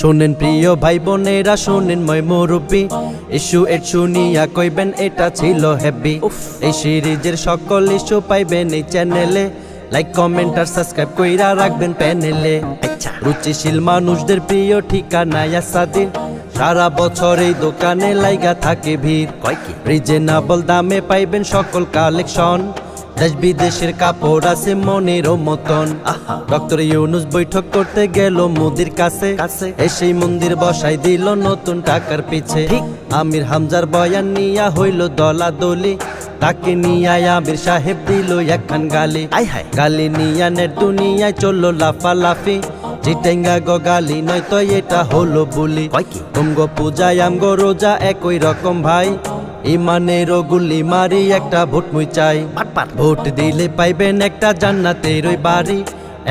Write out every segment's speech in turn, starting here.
শোনেন প্রিয় ভাই বোনেরা, শোনেন ময় মুরব্বী, ইস্যু এর শুনিয়া কইবেন এটা ছিল হেভি। এই সিরিজের সকল ইস্যু পাইবেন এই চ্যানেলে, লাইক কমেন্ট আর সাবস্ক্রাইব কইরা রাখবেন প্যানেলে। রুচিশীল মানুষদের প্রিয় ঠিকানা ইয়াসাদিন, সারা বছর এই দোকানে লাইগা থাকে ভিড়। রিজনেবল দামে পাইবেন সকল কালেকশন, দেশ বিদেশের কাপড় আছে মনেরও মতন। ডক্টর ইউনুস বৈঠক করতে গেল মোদির কাছে, এসেই মন্দির বসাই দিল নতুন টাকার পিছে। আমির হামজার বয়ান নিয়া হইল দলাদলি, তাকে নিয়া আমির সাহেব দিল একখান গালি। গালি নিয়া নেট দুনিয়ায় চললো লাফালাফি, চিটেঙ্গা গো গালি নয়তো এটা হলো বুলি। তুমগো পূজায় আমগো রোজা একই রকম ভাই, ইমানেরও গুলি মারি একটা ভোট মুই চাই। ভোট দিলে পাইবেন একটা জান্নাতের ওই বাড়ি,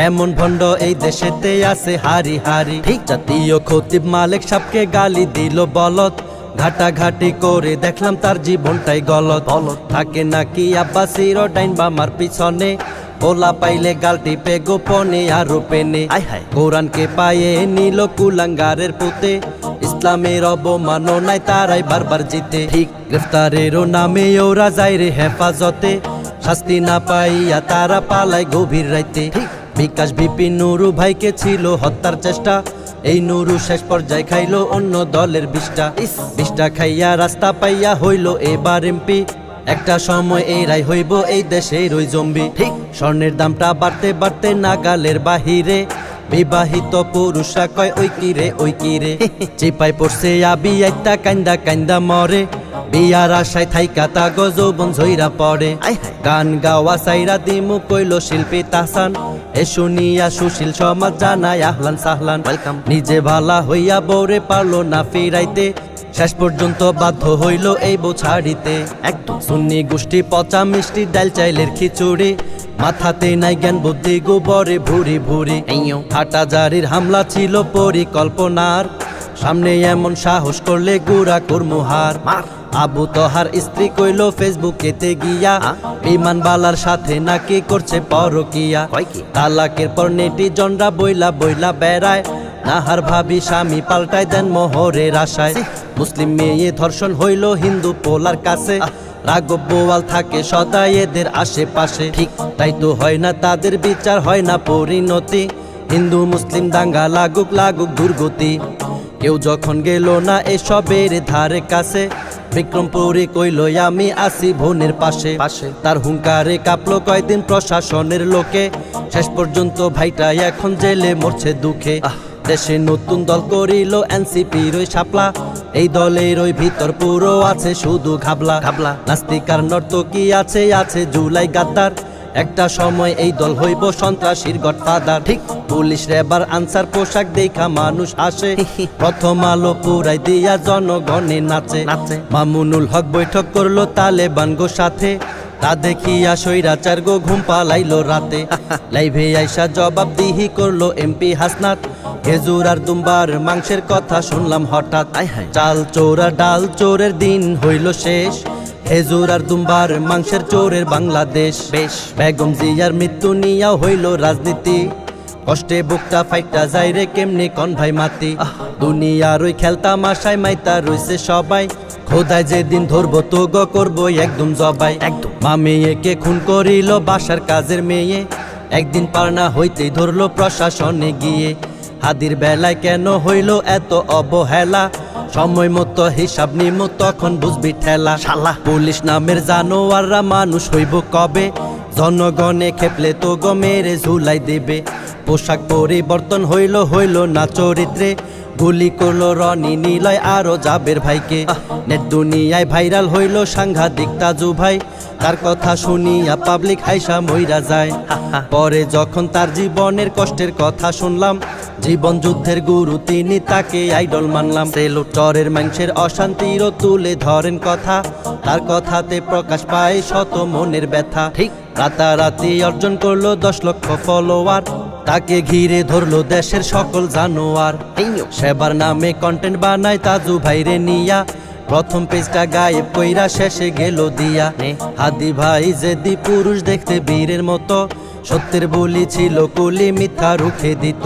এমন ভণ্ড এই দেশেতে আছে হারি হারি। জাতীয় খতিব মালিক সাহেবকে গালি দিল বলদ, ঘাটাঘাটি করে দেখলাম তার জীবনটাই গলত। থাকে নাকি আব্বাসির ডাইন বামার পিছনে, ওলা পাইলে গাল টিপে গোপনে আরো পেনে। কোরআনকে পায়ে নিল কুলাঙ্গারের পুতে, ইসলামের অবমাননায় তারাই বারবার জিতে। গ্রেফতারেরও নামে ওরা যায় রে হেফাজতে, শাস্তি না পাইয়া তারা পালায় গভীর রাইতে। বিকাশ ভিপি নুরু ভাইকে ছিল হত্যার চেষ্টা, এই নুরু শেষ পর্যায়ে খাইলো অন্য দলের বিষটা খাইয়া রাস্তা পাইয়া হইল এবার এমপি। একটা সময় এরাই হইব এই দেশের ওই জম্বি। স্বর্ণের দামটা বাড়তে বাড়তে নাগালের বাহিরে, বিবাহিত পুরুষরা কয় ওই কিরে ওই কিরে। চিপাই পড়ছে আবি একটা কান্দা কান্দা মরে, বিয়ার আশায় থাইকা তা গজবন ঝইরা পড়ে। গান গাওয়া সাইরা দিমু কইল শিল্পী তাহসান, এ শুনিয়া সুশীল সমাজ জানায় আহলান সাহলান। নিজে ভালা হইয়া বউরে পারলো না ফিরাইতে, শেষ পর্যন্ত বাধ্য হইল এই বউ ছাড়িতে। একদম সুন্নি গোষ্ঠী পচা মিষ্টি ডাল চাইলের খিচুড়ি, মাথাতে নাই জ্ঞান বুদ্ধি গোবরে ভুরি ভুরি। হাটাজারির হামলা ছিল পরিকল্পনার, সামনে এমন সাহস করলে গুড়া কর্মহার। আবু তহার স্ত্রী কইল ফেসবুকেতে গিয়া, বিমান বালার সাথে নাকি করছে পরকিয়া। তালাকের পর নেটিজনরা বইলা বইলা বেড়ায়, নাহার ভাবি স্বামী পাল্টায় দেন মোহরের আশায়। মুসলিম মেয়ে ধর্ষণ হইল হিন্দু পোলার কাছে, রাঘব বোয়াল থাকে সদা এদের আশেপাশে। তাই তো হয় না তাদের বিচার, হয় না পরিণতি, হিন্দু মুসলিম দাঙ্গা লাগুক লাগুক দুর্গতি। কেউ যখন গেল না এসবের ধারে কাছে, বিক্রমপুরে কইল আমি আসি বোনের পাশে। তার হুঙ্কারে কাঁপলো কয়দিন প্রশাসনের লোকে, শেষ পর্যন্ত ভাইটা এখন জেলে মরছে দুঃখে। দেশে নতুন দল করিল এনসিপির ওই শাপলা, এই দলের ওই ভিতর পুরো আছে শুধু ঘাবলা। নাস্তিক আর নর্তকী আছে আছে জুলাই গাদ্দার, একটা সময় এই দল হইব সন্ত্রাসীর গডফাদার। পুলিশ রেবার আনসার পোশাক দেখা মানুষ আসে, প্রথম আলো পুরাই দিয়া জনগণে নাচে। মামুনুল হক বৈঠক করলো তালেবান গো সাথে, তা দেখিয়া স্বৈরাচার গো ঘুম পালাইলো রাতে। লাইভে আইসা জবাব দিহি করলো এমপি হাসনাত, খেজুর আর দুম্বার মাংসের কথা শুনলাম হঠাৎ। চাল চোর আর ডাল চোরের দিন হইল শেষ, খেজুর আর দুম্বার মাংসের চোরের বাংলাদেশ। বেগম জিয়ার মৃত্যু নিয়া হইল রাজনীতি, কষ্টে বুকটা ফাইটা যায় রে কেমনে কন ভাই মাতি। দুনিয়ার ওই খেলতামাশায় মাইতা রইছে সবাই, খোদায় যেদিন ধরবো তো গো করবো একদম জবাই। মা মেয়েকে খুন করিল বাসার কাজের মেয়ে, একদিন পারনা হইতেই ধরলো প্রশাসনে গিয়ে। হাদির বেলায় কেন হইল এত অবহেলা, সময় মতো হিসাব নিমু তখন বুঝবি ঠেলা। পুলিশ নামের জানোয়াররা মানুষ হইব কবে, জনগণে খেপলে তো গো মেরে ঝুলাই দেবে। পোশাক পরিবর্তন হইল হইল না চরিত্রে, গুলি করলো রনি নিলয় আরো জাবের ভাইকে। নেট দুনিয়ায় ভাইরাল হইল সাংঘাতিক তাজু ভাই, তার কথা শুনিয়া পাবলিক হাইসা মইরা যায়। পরে যখন তার জীবনের কষ্টের কথা শুনলাম, জীবন যুদ্ধের গুরু তিনি, তাকে আইডল মানলাম। চরের মানুষের অশান্তিরও তুলে ধরেন কথা, তার কথাতে প্রকাশ পায় শত মনের ব্যথা। রাতারাতি অর্জন করলো 10 লক্ষ ফলোয়ার, তাকে ঘিরে ধরলো দেশের সকল জানোয়ার। সেবার নামে কন্টেন্ট বানায় তাজু ভাইরে নিয়া, প্রথম পেজটা গায়েব কইরা শেষে গেল দিয়া। হাদি ভাই জেদি পুরুষ দেখতে বীরের মতো, সত্যের বলি ছিল কুলি, মিথ্যা রুখে দিত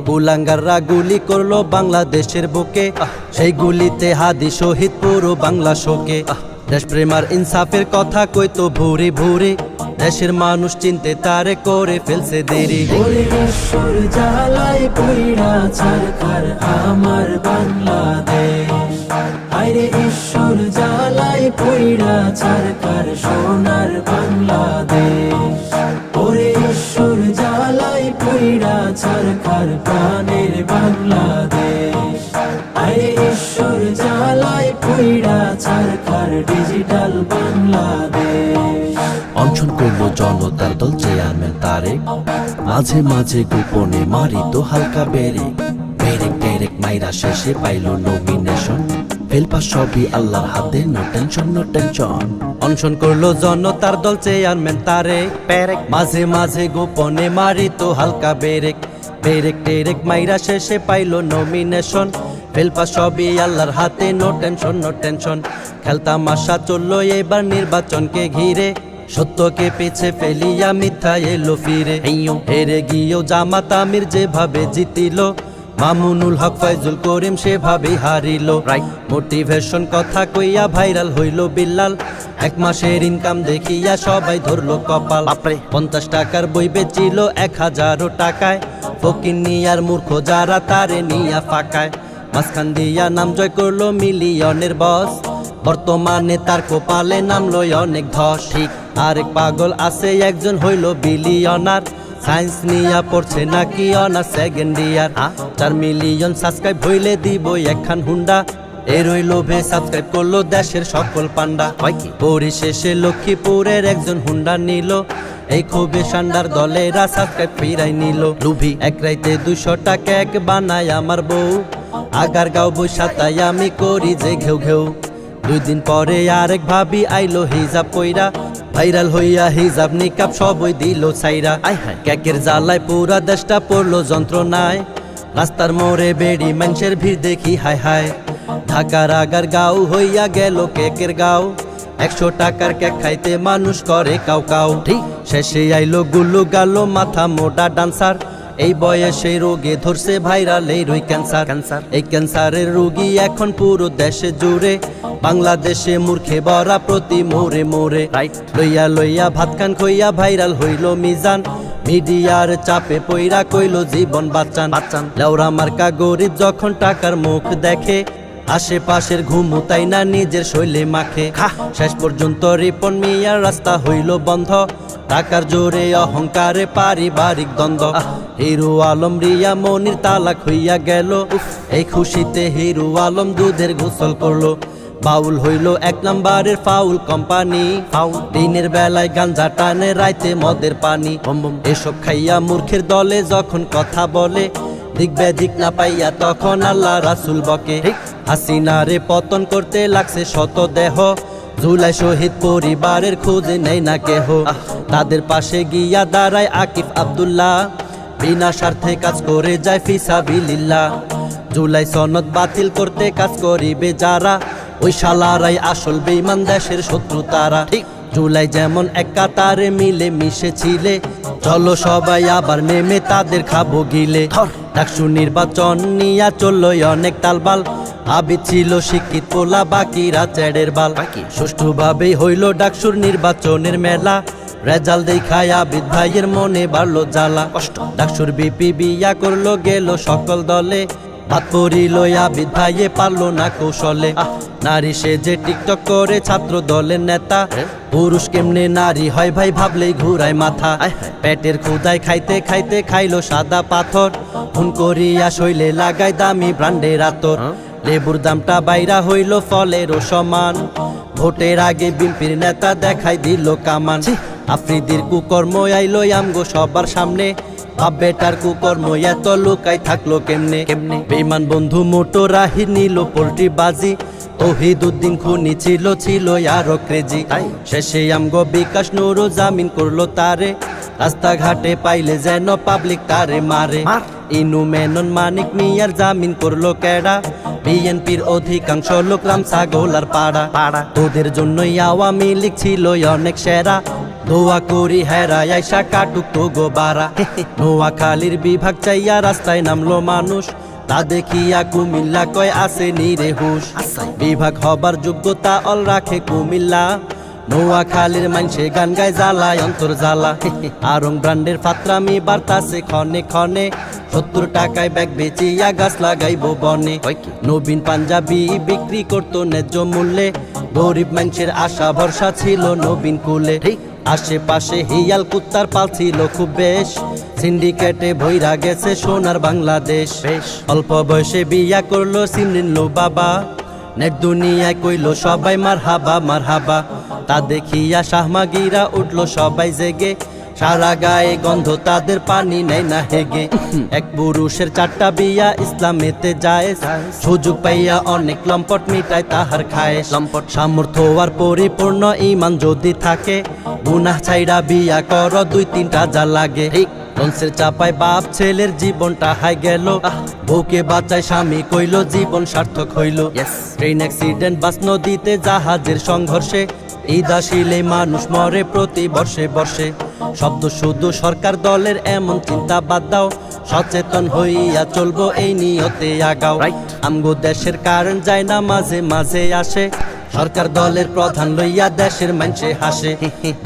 কুলাঙ্গাররা গুলি করলো বাংলাদেশের বুকে, সেই গুলিতে হাদি শহীদ পুরো বাংলা শোকে। দেশপ্রেম আর ইনসাফের কথা কইতো ভুরি ভুরি, দেশের মানুষ চিনতে তারে করে ফেলছে দেরি। ঈশ্বর জ্বালায় পইড়া ছারখার আমার বাংলাদেশ, আরে ঈশ্বর জ্বালায় পইড়া ছারখার সোনার বাংলাদেশ। ওরে ঈশ্বর জ্বালায় পইড়া ছারখার প্রাণের বাংলাদেশ, আরে ঈশ্বর জ্বালায় পইড়া ছারখার ডিজিটাল বাংলাদেশ। অনশন করলো জনতার দল চেয়ারম্যান তারেক, মাঝে মাঝে গোপনে মারিত হালকা বেরেক, বেরেক টেরেক মাইরা শেষে পাইলো নমিনেশন, ফেলপা সবই আল্লাহর হাতে, নো টেনশন নো টেনশন। অনশন করলো জনতার দল চেয়ারম্যান তারেক, মাঝে মাঝে গোপনে মারিত হালকা বেরেক, বেরেক টেরেক মাইরা শেষে পাইলো নমিনেশন, ফেলপা সবই আল্লাহর হাতে, নো টেনশন নো টেনশন। খেলতামাশা চললো এবার নির্বাচনকে ঘিরে, সত্যকে পিছে ফেলিয়া মিথ্যা এলো ফিরে। হেরে গিয়েও জামাত আমির যেভাবে জিতিল, মামুনুল হক ফয়জুল করিম সেভাবে হারিল। মোটিভেশন কথা কইয়া ভাইরাল হইল বিল্লাল, এক মাসের ইনকাম দেখিয়া সবাই ধরলো কপাল। 50 টাকার বই বেচিল 1000 টাকায়, ফকিন্নি আর মূর্খ যারা তারে নিয়া ফাঁকায়। মাঝখান দিয়া নাম জয় করলো মিলিয়নের বস, বর্তমানে তার কপালে নামলো অনেক ধস। ঠিক আরেক পাগল আছে একজন হইল বিলিয়নার, সায়েন্স নিয়া পড়ছে নাকি honour second year. 4 million subscribe হইলে দিব একখান হুন্ডা, এরই লোভে সাবস্ক্রাইব করলো দেশের সকল পান্ডা। পরিশেষে লক্ষ্মীপুরের একজন হুন্ডা নিল, এই ক্ষোভে সান্ডার দলেরা সাবস্ক্রাইব ফিরাই নিল। লুভি এক রাইতে 200 টাকা এক বানায় আমার বউ, আগার গাও বৈশা তাই আমি করি যে ঘেউ ঘেউ। 2 দিন পরে আরেক ভাবি আইলো হিজাব কইরা, ভাইরাল হইয়া হিজাব নিকাব সবই দিল ছাইরা। কেকের জ্বালায় পুরা দেশটা পড়লো যন্ত্রণায়, রাস্তার মোড়ে বেড়ি মানুষের ভিড় দেখি হায় হায়। ঢাকার আগার গাও হইয়া গেল কেকের গাও, 100 টাকার কেক খাইতে মানুষ করে কাউ কাউ। শেষে আইলো গুল্লু গালো মাথা মোটা ডান্সার, এই বয়সে রোগে ধরছে ভাইরাল এই রুই ক্যান্সার। এই ক্যান্সারের রোগী এখন পুরো দেশে জুড়ে, বাংলাদেশে মূর্খে ভরা প্রতি মোড়ে মোড়ে। লইয়া লইয়া ভাত খান খইয়া ভাইরাল হইল মিজান, মিডিয়ার চাপে পইরা কইলো জীবন বাঁচান। লেওরা মার্কা গরিব যখন টাকার মুখ দেখে, আশেপাশের ঘুমু তাই না নিজের শৈলে মাখে। শেষ পর্যন্ত রিপন মিয়ার রাস্তা হইল বন্ধ, টাকার জোরে অহংকারে পারিবারিক দ্বন্দ্ব। হিরো আলম রিয়া মনির তালাক হইয়া গেল, এই খুশিতে হিরো আলম দুধের গোসল করলো। বাউল হইল 1 নম্বরের ফাউল কোম্পানি, দিনের বেলায় গাঞ্জা টানে রাইতে মদের পানি। এসব খাইয়া মূর্খের দলে যখন কথা বলে, দিক বেদিক না পাইয়া তখন আল্লাহ রাসুল বকে। হাসিনারে পতন করতে লাগছে শত দেহ, জুলাই শহীদ পরিবারের খোঁজে নেই না কেহ। তাদের পাশে গিয়া দাঁড়ায় আকিফ আব্দুল্লাহ, বিনা স্বার্থে কাজ করে যায় ফিসাবিলিল্লাহ। জুলাই সনদ বাতিল করতে কাজ করিবে যারা, ওই শালারাই আসল বেঈমান দেশের শত্রু তারা। জুলাই যেমন এক কাতারে মিলে মিশে ছিলে, চলো সবাই আবার নেমে তাদের খাবো গিলে। ডাকসু নির্বাচন নিয়া চললো অনেক তালবাল, আবিদ ছিল শিক্ষিত পোলা বাকিরা চ্যাডের বাল। সুষ্ঠুভাবেই হইল ডাকসুর নির্বাচনের মেলা, রেজাল্ট দেখায় আবিদ ভাইয়ের মনে বাড়লো জ্বালা। ডাকসুর বিপি বিয়া করলো গেল সকল দলে, বাদ পড়িল আবিদ ভাইয়ে পারলো না কৌশলে। নারী সে যে টিকটক করে ছাত্র দলের নেতা, পুরুষ কেমনে নারী হয় ভাই ভাবলেই ঘুরায় মাথা। পেটের ক্ষুদায় খাইতে খাইতে খাইলো সাদা পাথর, খুন করিয়া শৈলে লাগায় দামি ব্র্যান্ডের আতর। লেবুর দামটা বাইরা হইল ফলেরও সমান, ভোটের আগে বিএনপির নেতা দেখাই দিল কামান। আফ্রিদির কুকর্ম আইলো আমগো সবার সামনে, বাপ বেটার কুকর্ম এত লুকাই থাকলো কেমনে। বেঈমান বন্ধু মোটো রাহি নিল পোল্ট্রি বাজি, তৌহিদুদ্দিন খুনি ছিল আরো ক্রেজি। শেষে আমগো বিকাশ নুরু জামিন করলো তারে, রাস্তাঘাটে পাইলে যেন পাবলিক তারে মারে। ইনু মেনন মানিক মিয়ার জামিন করলো কেডা, বিএনপির অধিকাংশ লোক রামসা গোলার পাড়া। তোদের জন্যই আওয়ামী লীগ ছিল অনেক সেরা, দোয়া করি হেরাই আইসা কাটুক তো গোবারা নোয়াখালীর বিভাগ চাইয়া রাস্তায় নামলো মানুষ তা দেখিয়া কুমিল্লা কয় আসে নিরে হুশ বিভাগ হবার যোগ্যতা অল রাখে কুমিল্লা নোয়াখালীর মানসে গান গায় জ্বালায় অন্তর জ্বালা আরং ব্র্যান্ডের ফাত্রামি বার্তাছে ক্ষণে ক্ষণে 70 টাকায় ব্যাগ বেচিয়া গাছ লাগাইবো বনে নবীন পাঞ্জাবি বিক্রি করতো ন্যায্য মূল্যে গরিব মানুষের আশা ভরসা ছিল নবীন কুলে আশেপাশে হিয়াল কুত্তার পাল ছিল খুব বেশ সিন্ডিকেটে ভৈরা গেছে সোনার বাংলাদেশ অল্প বয়সে বিয়া করলো সিমরিন লো বাবা নেট দুনিয়ায় কইলো সবাই মারহাবা তা দেখিয়া শাহমাগিরা উঠলো সবাই জেগে সারা গায়ে গন্ধ তাদের পানি নেই না হেগে এক পুরুষের 4টা বিয়া ইসলামেতে যায় সুযোগ পাইয়া অনেক লম্পট মিটায় তাহার খায় লম্পট সামর্থ্য আর পরিপূর্ণ ঈমান যদি থাকে গুনাহ ছাইড়া বিয়া কর 2-3টা যা লাগে লঞ্চের চাপায় বাপ ছেলের জীবনটা হাই গেল বউকে বাঁচায় স্বামী কইলো জীবন সার্থক হইল ট্রেন অ্যাক্সিডেন্ট বাস নদীতে জাহাজের সংঘর্ষে ঈদ আসিলে মানুষ মরে প্রতি বর্ষে শব্দ শুধু সরকার দলের এমন চিন্তা বাদ দাও সচেতন হইয়া চলবো এই নিয়তে আগাও আমগো দেশের কারণ যায় না মাঝে মাঝে আসে সরকার দলের প্রধান লইয়া দেশের মানুষে হাসে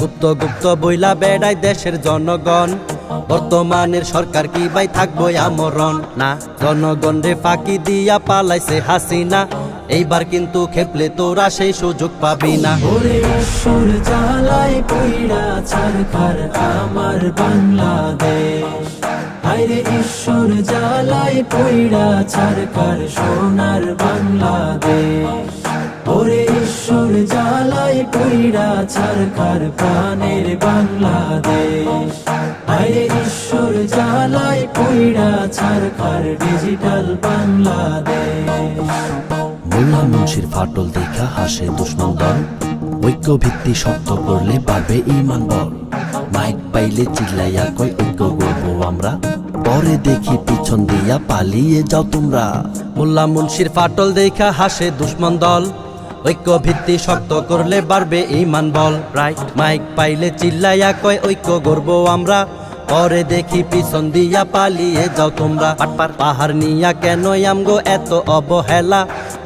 গুপ্ত বইলা বেড়ায় দেশের জনগণ বর্তমানের সরকার কি ভাই থাকবো আমরণ না জনগণ রে ফাঁকি দিয়া পালাইছে হাসিনা এইবার কিন্তু খেপলে তোরা সেই সুযোগ পাবি না ওরে ঈশ্বর জ্বালায় পইড়া ছারখার আমার বাংলাদেশ হায়রে ঈশ্বর জ্বালায় পইড়া ছারখার সোনার বাংলাদেশ ওরে ঈশ্বর জ্বালায় পইড়া ছারখার প্রাণের বাংলাদেশ হায়রে ঈশ্বর জ্বালায় পইড়া ছারখার ডিজিটাল বাংলাদেশ মোল্লা মুন্সির ফাটল দেখা হাসে দুশ্মন দল ঐক্য ভিত্তি শক্ত করলে পাবে ঈমান বল মাইক পাইলে চিল্লাইয়া কই ঐক্য করবো আমরা পরে দেখি পিছন দিয়া পালিয়ে যাও তোমরা মোল্লা মুন্সির ফাটল দেখা হাসে দুশ্মন দল ঐক্য ভিত্তি শক্ত করলে বাড়বে ঈমান বল মাইক পাইলে চিল্লাইয়া কয় ঐক্য করবো আমরা পরে দেখি পিছন দিয়া পালিয়ে যাও তোমরা পাহাড় নিয়া কেন আমগো এত অবহেলা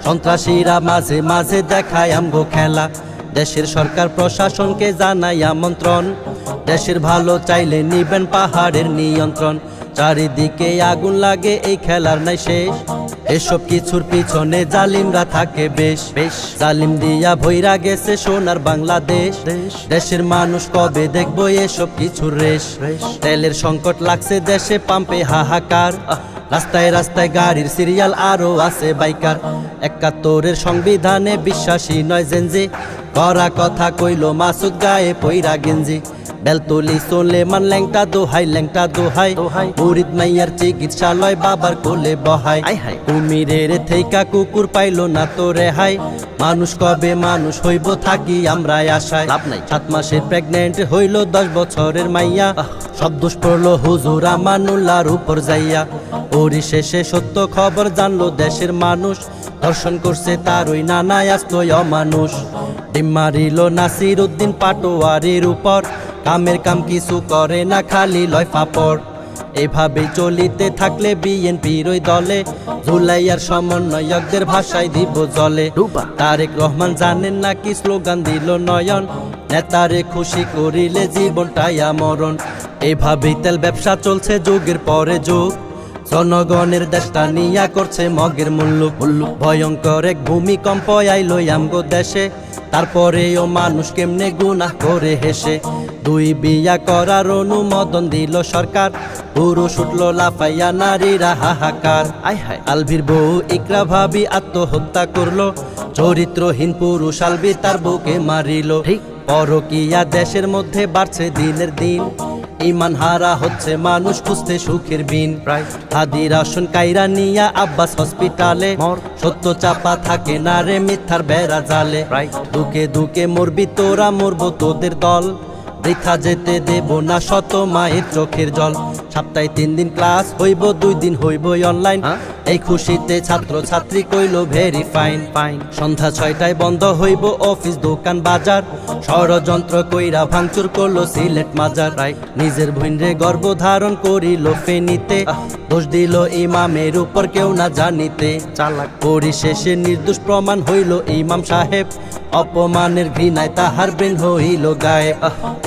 সন্ত্রাসীরা মাঝে মাঝে দেখায় আমগো খেলা দেশের সরকার প্রশাসনকে জানাই আমন্ত্রণ দেশের ভালো চাইলে নিবেন পাহাড়ের নিয়ন্ত্রণ চারিদিকে আগুন লাগে এই খেলার নাই শেষ এসব কিছুর পিছনে জালিমরা থাকে বেশ জালিম দিয়া ভইরা গেছে সোনার বাংলাদেশ দেশের মানুষ কবে দেখবো এসব কিছুর রেশ তেলের সংকট লাগছে দেশে পাম্পে হাহাকার রাস্তায় রাস্তায় গাড়ির সিরিয়াল আরো আছে বাইকার 71-এর সংবিধানে বিশ্বাসী নয় জেনজি করা কথা কইলো মাসুদ গায়ে পইরা গেঞ্জি বেলতলি সোলেমান ল্যাংটা দোহাই মুরিদ মাইয়ার চিকিৎসালয় বাবার কোলে বহাই কুমিরের থেইকা কুকুর পাইলো না তো রেহাই মানুষ কবে মানুষ হইব থাকি আমরা আশায় 7 মাসের প্রেগনেন্ট হইল 10 বছরের মাইয়া সব দোষ পড়লো হুজুর আমানুল্লাহর উপর যাইয়া পরিশেষে সত্য খবর জানলো দেশের মানুষ ধর্ষণ করছে তার ওই নানায় আসলো অমানুষ ডিম মারিল নাসির উদ্দিন পাটোয়ারির উপর কামের কাম কিছু করে না খালি লয় ফাপড় এভাবে চলিতে থাকলে বিএনপির ওই দলে জুলাইয়ার সমন্বয়কদের ভাষায় দিব জলে তারেক রহমান জানেন না কি স্লোগান দিল নয়ন নেতারে খুশি করিলে জীবনটাই আমরণ এভাবেই তেল ব্যবসা চলছে যুগের পরে যুগ জনগণের দেশটা নিয়া করছে মগের মুল্লুক ভয়ঙ্কর এক ভূমিকম্প আইলো আমগো দেশে তারপরেও মানুষ কেমনে গুনাহ করে হেসে 2 বিয়া করার অনুমোদন দিল সরকার পুরুষ উঠলো লাফাইয়া নারীরা হাহাকার আলভির বউ ইকরা ভাবি আত্মহত্যা করলো চরিত্রহীন পুরুষ আলবি তার বউকে মারিল পরকিয়া দেশের মধ্যে বাড়ছে দিনের দিন ঈমান হারা হচ্ছে মানুষ খুঁজতে সুখের বিন হাদির আসন কাইরা নিয়া আব্বাস হসপিটালে সত্য চাপা থাকে না রে মিথ্যার বেড়া জালে দুকে দুকে মরবি তোরা মরবো তোদের দল বৃথা যেতে দেব না শত মায়ের চোখের জল। সপ্তাহে 3 দিন ক্লাস হইব, 2 দিন হইব অনলাইন। এই খুশিতে ছাত্র ছাত্রী কইল ভেরি ফাইন ফাইন। সন্ধ্যা 6টায় বন্ধ হইব অফিস দোকান বাজার। ষড়যন্ত্র কইরা ভাঙচুর করলো সিলেট মাজার। নিজের ভৈন্যে গর্ব ধারণ করিল ফেনীতে, দোষ দিল ইমামের উপর কেউ না জানিতে। চালাক পরিশেষে নির্দোষ প্রমাণ হইল ইমাম সাহেব, অপমানের ঘৃণায় তাহার ব্রেন হইল গায়েব।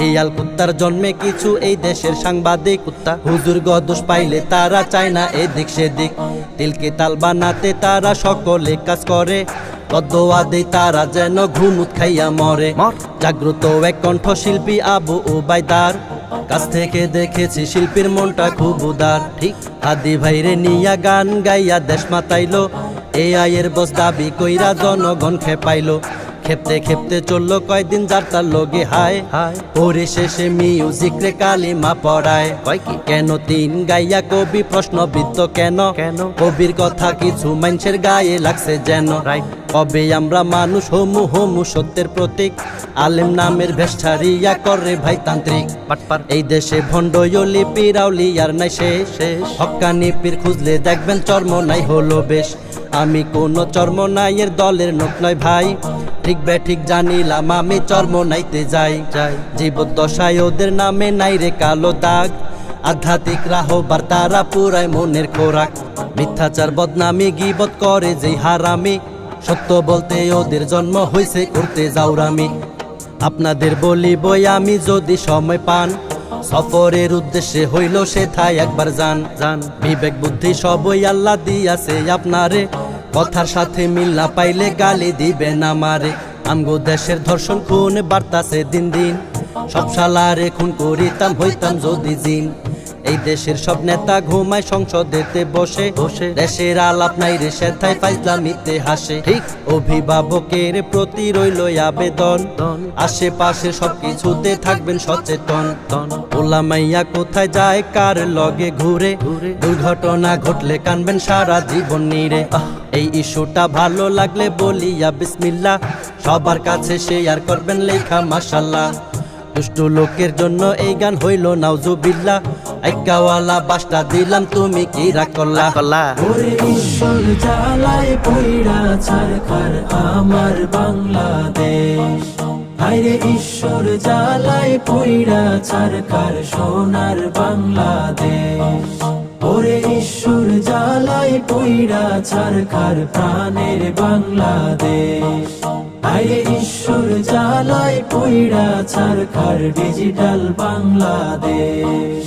এই আল কুত্তার জন্মে কিছু এই দেশের সাংবাদিক, হুজুর গদোষ পাইলে তারা চায় না এদিক সেদিক। তিলকে তাল বানাতে তারা সকলে কাজ করে, কদোয়া দেই তারা যেন ঘুমুত খাইয়া মরে। জাগ্রত এক কণ্ঠশিল্পী আবু উবাইদার, কাছ থেকে দেখেছি শিল্পীর মনটা খুব উদার। ঠিক হাদি ভাইরে নিয়া গান গাইয়া দেশ মাতাইলো, AI এর বস দাবি কইরা জনগণ খেপাইলো। খেপতে খেপতে চললো কয়দিন যার তার লগে হায় হায়। পরিশেষে মিউজিক রে কালিমা পড়ায়। কেন 3 গাইয়া কবি প্রশ্নবিদ্ধ কেন? কবির কথা কিছু মানুষের গায়ে লাগছে যেন। কবে আমরা মানুষ হমু হমু সত্যের প্রতীক, আলেম নামের ভেষ ছাড়িয়া করে ভাই তান্ত্রিক। এই দেশে ভণ্ডয়লি পিরাউলি আর নাই শেষ। হক্কানি পীর খুঁজলে দেখবেন চর্ম নাই হলো বেশ। আমি কোন চর্ম নাইয়ের দলের নোক নয় ভাই, ঠিক ঠিক জানিলাম আমি চর্ম নাইতে যাই। জীবদ্দশায় ওদের নামে নাই রে কালো দাগ, আধ্যাত্মিক রাহবার তারা পুরাই মনের খোরাক। মিথ্যাচার বদনামি গীবত করে যে হারামি, সত্য বলতে ওদের জন্ম হইছে করতে যাওরামি। আপনাদের বলিব আমি যদি সময় পান, সফরের উদ্দেশ্যে হইল সেথায় একবার যান। বিবেক বুদ্ধি সবই আল্লাহ দিয়াছে আপনারে, কথার সাথে মিল না পাইলে গালি দিবেন আমারে। আমগো দেশের ধর্ষণ খুন বাড়তাছে দিন দিন, সব শালারে খুন করিতাম হইতাম যদি জিন। এই দেশের সব নেতা ঘুমায় সংসদেতে বসে বসে, দেশের আলাপ নাই রে সেথায় ফাইজলামিতে হাসে। ঠিক অভিভাবকের প্রতি রইল আবেদন, আশেপাশে সবকিছুতে থাকবেন সচেতন। ওলা মাইয়া কোথায় যায় কার লগে ঘুরে, দুর্ঘটনা ঘটলে কানবেন সারা জীবন নিরে। এই ইস্যুটা ভালো লাগলে বলিয়া বিসমিল্লাহ, সবার কাছে শেয়ার করবেন লেখা মাশাআল্লাহ। দুষ্ট লোকের জন্য এই গান হইল নাউজুবিল্লাহ, আইকাওয়ালা বাসটা দিলাম তুমি কি রাগ করলা। ওরে ঈশ্বর জ্বালায় পইড়া ছারখার আমার বাংলাদেশ, হায়রে ঈশ্বর জ্বালায় পইড়া ছারখার সোনার বাংলাদেশ। ওরে ঈশ্বর জ্বালায় পইড়া ছারখার প্রাণের বাংলাদেশ, হায়রে ঈশ্বর জ্বালায় পইড়া ছারখার ডিজিটাল বাংলাদেশ।